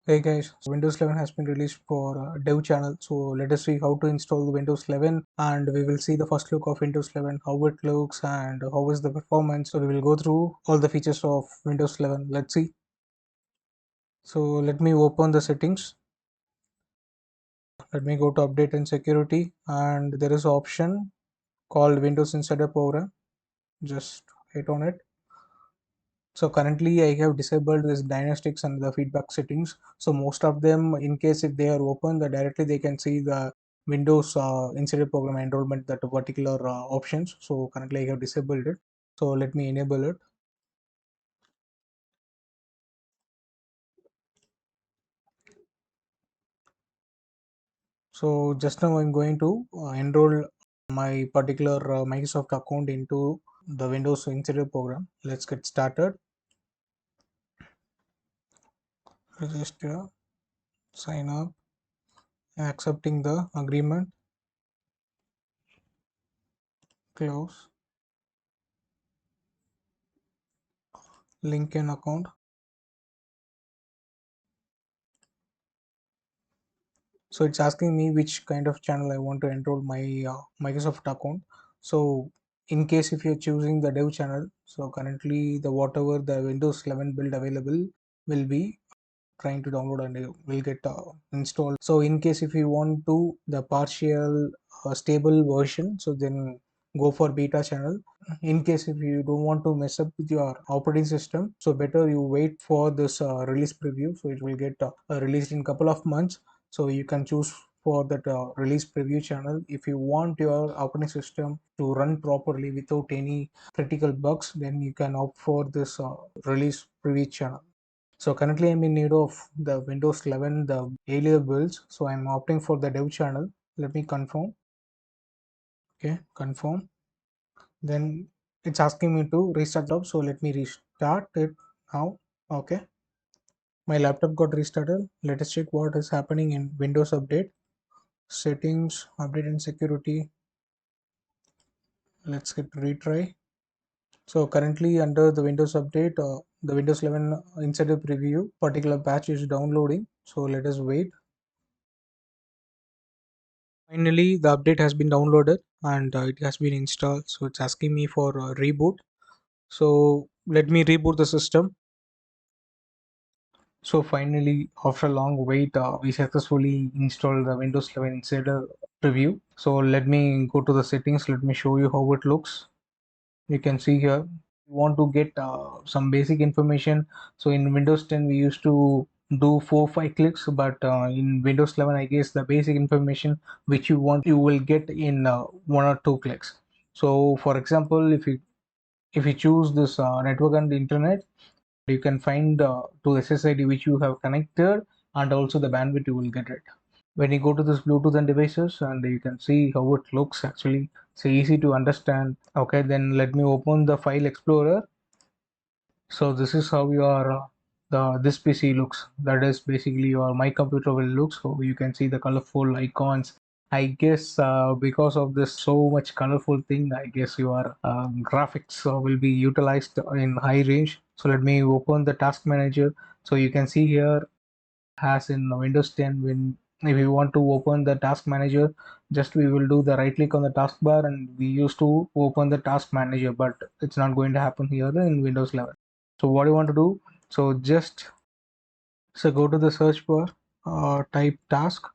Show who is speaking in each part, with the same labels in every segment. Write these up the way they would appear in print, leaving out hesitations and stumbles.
Speaker 1: Hey guys, so Windows 11 has been released for dev channel. So let us see how to install the Windows 11, and we will see the first look of Windows 11, how it looks and how is the performance. So we will go through all the features of Windows 11. Let's see. So let me open the settings. Let me go to update and security, and there is an option called Windows Insider Program. Just hit on it. So currently I have disabled this diagnostics and the feedback settings. So most of them, in case if they are open, that directly they can see the Windows Insider Program enrollment, that particular options. So currently I have disabled it. So let me enable it. So just now I'm going to enroll my particular Microsoft account into the Windows Insider Program. Let's get started. Register, sign up, accepting the agreement, close, link an account. So it's asking me which kind of channel I want to enroll my Microsoft account. So in case if you're choosing the dev channel, so currently the whatever the Windows 11 build available will be trying to download and will get installed. So in case if you want to the partial stable version, so then go for beta channel. In case if you don't want to mess up with your operating system, so better you wait for this release preview. So it will get released in couple of months. So you can choose for that release preview channel. If you want your operating system to run properly without any critical bugs, then you can opt for this release preview channel. So currently I'm in need of the Windows 11, the earlier builds. So I'm opting for the dev channel. Let me confirm. Okay, confirm. Then it's asking me to restart the laptop. So let me restart it now. Okay. My laptop got restarted. Let us check what is happening in Windows Update. Settings, update and security. Let's get retry. So currently under the Windows Update, the Windows 11 Insider Preview particular patch is downloading. So let us wait. Finally, the update has been downloaded and it has been installed. So it's asking me for a reboot. So let me reboot the system. So finally, after a long wait, we successfully installed the Windows 11 Insider Preview. So let me go to the settings. Let me show you how it looks. You can see here, you want to get some basic information. So in Windows 10, we used to do 4-5 clicks, but in Windows 11, I guess the basic information which you want, you will get in 1 or 2 clicks. So for example, if you choose this network and internet, you can find to SSID which you have connected, and also the bandwidth you will get it. When you go to this Bluetooth and devices, and you can see how it looks actually, it's easy to understand. Okay, then let me open the file explorer. So this is how your this PC looks. That is basically your my computer will look. So you can see the colorful icons. I guess because of this so much colorful thing, I guess your graphics will be utilized in high range. So let me open the task manager. So you can see here, as in Windows 10, when if you want to open the task manager, just we will do the right click on the taskbar and we used to open the task manager, but it's not going to happen here in Windows 11. So what do you want to do? So just go to the search bar, type task.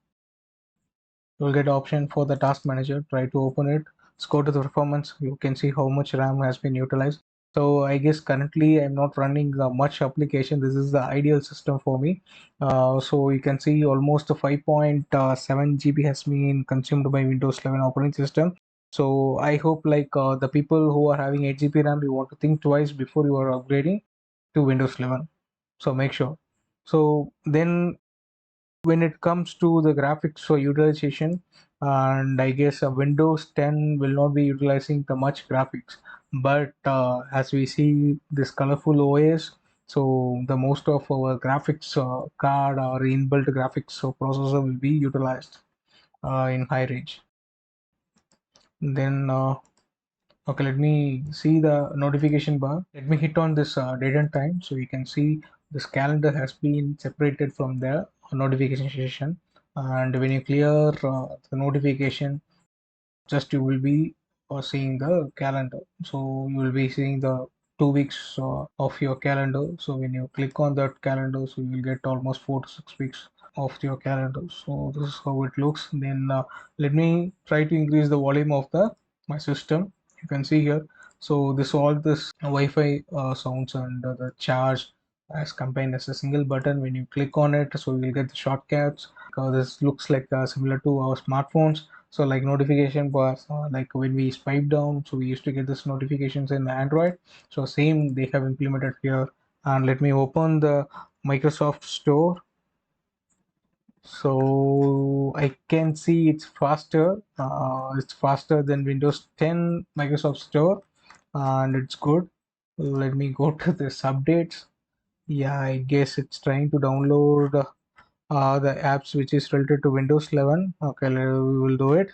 Speaker 1: You'll get option for the task manager. Try to open it. Let's go to the performance. You can see how much RAM has been utilized. So I guess currently I'm not running much application. This is the ideal system for me. So you can see almost 5.7 GB has been consumed by Windows 11 operating system. So I hope like the people who are having 8 GB RAM, you want to think twice before you are upgrading to Windows 11. So make sure. So then when it comes to the graphics for utilization, and I guess Windows 10 will not be utilizing the much graphics, but as we see this colorful OS, so the most of our graphics card or inbuilt graphics processor will be utilized in high range. Then okay, let me see the notification bar. Let me hit on this date and time, so you can see this calendar has been separated from the notification session, and when you clear the notification, just you will be seeing the calendar. So you will be seeing the 2 weeks of your calendar. So when you click on that calendar, so you will get almost 4 to 6 weeks of your calendar. So this is how it looks. Then let me try to increase the volume of the my system. You can see here. So this Wi-Fi sounds and the charge as combined as a single button. When you click on it, so you will get the shortcuts. This looks like similar to our smartphones. So like notification bars, like when we swipe down, so we used to get this notifications in Android. So same they have implemented here. And let me open the Microsoft Store. So I can see it's faster. It's faster than Windows 10 Microsoft Store, and it's good. Let me go to this updates. Yeah, I guess it's trying to download the apps which is related to Windows 11. Okay, we will do it.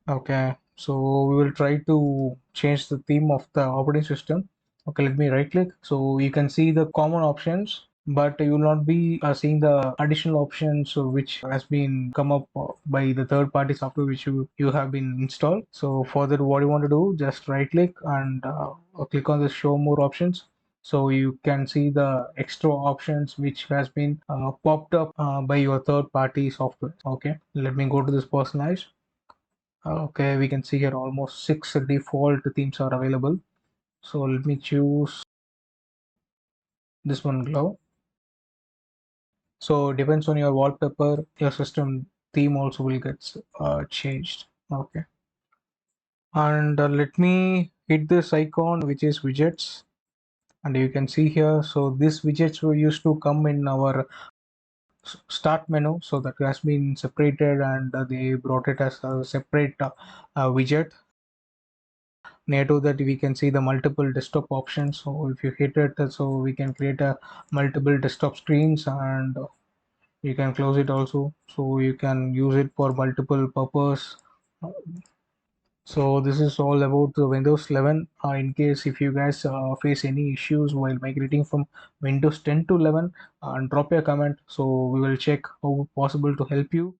Speaker 1: Okay, so we will try to change the theme of the operating system. Okay, let me right click. So you can see the common options, but you will not be seeing the additional options which has been come up by the third party software which you have been installed. So for that, what you want to do, just right click and click on the show more options. So you can see the extra options which has been popped up by your third party software. Okay, let me go to this personalized. Okay, we can see here almost 6 default themes are available. So let me choose this one, glow. So depends on your wallpaper, your system theme also will get changed. Okay, and let me hit this icon which is widgets, and you can see here. So these widgets were used to come in our start menu, so that has been separated, and they brought it as a separate widget. Near to that we can see the multiple desktop options. So if you hit it, so we can create a multiple desktop screens, and you can close it also, so you can use it for multiple purpose. So this is all about the Windows 11. In case if you guys face any issues while migrating from Windows 10 to 11, drop a comment, so we will check how possible to help you.